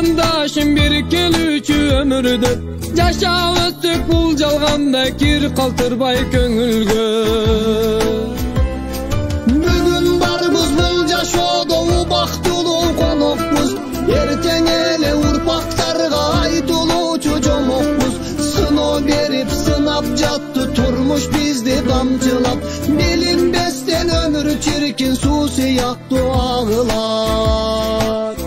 Qarandaşım bir kelүүчү ömürde, Жашап өттүк бул жалганда, Кир калтырбай көңүлгө. Бүгүн барбыз бул жашоодо, убактылуу конокпуз. Эртең эле урпактарга айтылуучу жомокпуз. Сыноо берип сынап жатты турмуш бизди камчылап. Билинбестен өмүр чиркин суу сыяктуу агылат.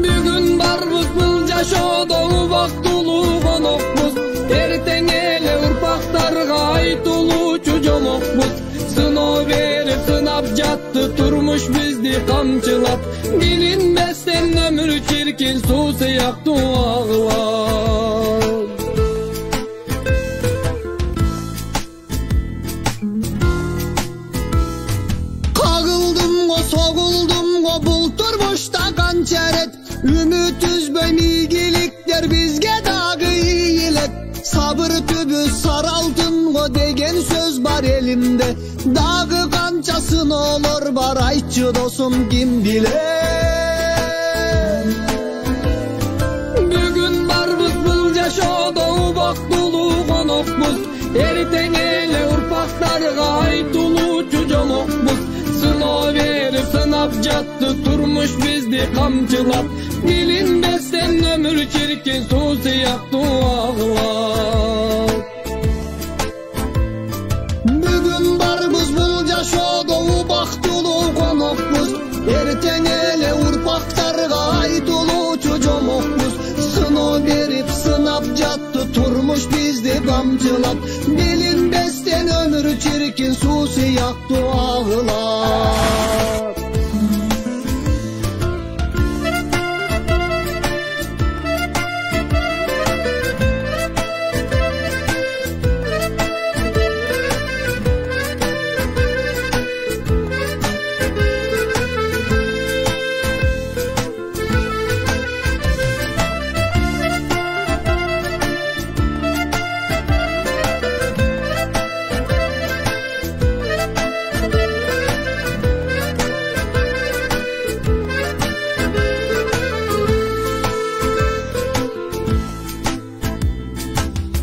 Бүгүн барбыз бул жашоодо, убактылуу конокпуз. Эртең эле урпактарга айтылуучу жомокпуз. Сыноо берип сынап жатты турмуш бизди камчылап. Билинбестен өмүр чиркин суу сыяктуу агылат. Kagıldım go, soguldum go, bul turmuşta kança ret. Ümit üzböy migilikler bizge dagı iyilik. Sabır tübü saraltın go degen söz var elimde. Dagı kançasın olur var, aytçı dostum kim bilir. Бүгүн барбыз бул жашоодо, убактылуу конокпуз. Эртең эле урпактарга айтылуучу жомокпуз. Сыноо берип сынап жатты турмуш бизди камчылап. Билинбестен өмүр чиркин суу сыяктуу агылат. Бүгүн барбыз бул жашоодо, убактылуу конокпуз. Эртең эле урпактарга айтылуучу жомокпуз. Сыноо берип сынап жатты турмуш бизди камчылап. Билинбестен өмүр чиркин суу сыяктуу агылат.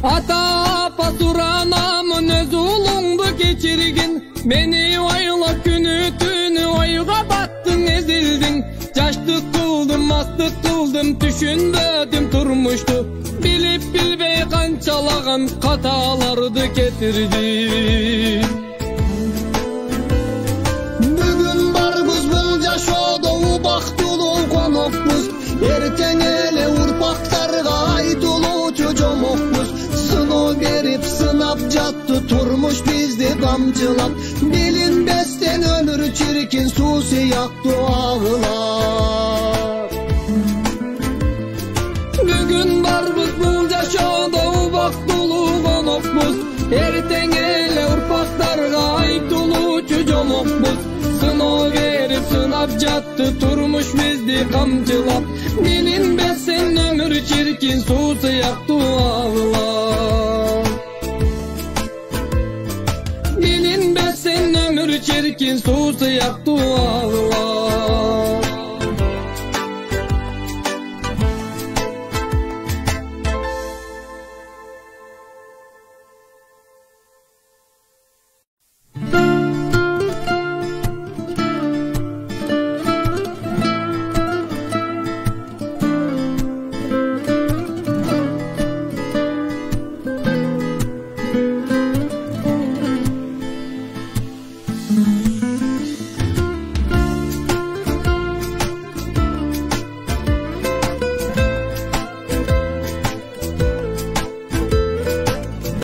Ата апа суранамын, өз улуңду кечиргин. Мени ойлоп күнү түнү ойго баттың, эзилдиң. Жаштык кылдым, мастык кылдым, түшүнбөдүм турмушту. Билип билбей канчалаган каталарды кетирдим. Бүгүн барбыз бул жашоодо, убактылуу конокпуз. Эртең эле урпактарга айтылуучу жомокпуз. Сыноо берип сынап жатты турмуш бизди камчылап. Билинбестен өмүр чиркин суу сыяктуу агылат. Бүгүн барбыз бул жашоодо, убактылуу конокпуз. Эртең эле урпактарга айтылуучу жомокпуз. Сыноо берип сынап жатты турмуш бизди камчылап. Билинбестен өмүр чиркин суу сыяктуу агылат. Билинбестен өмүр чиркин суу сыяктуу агылат.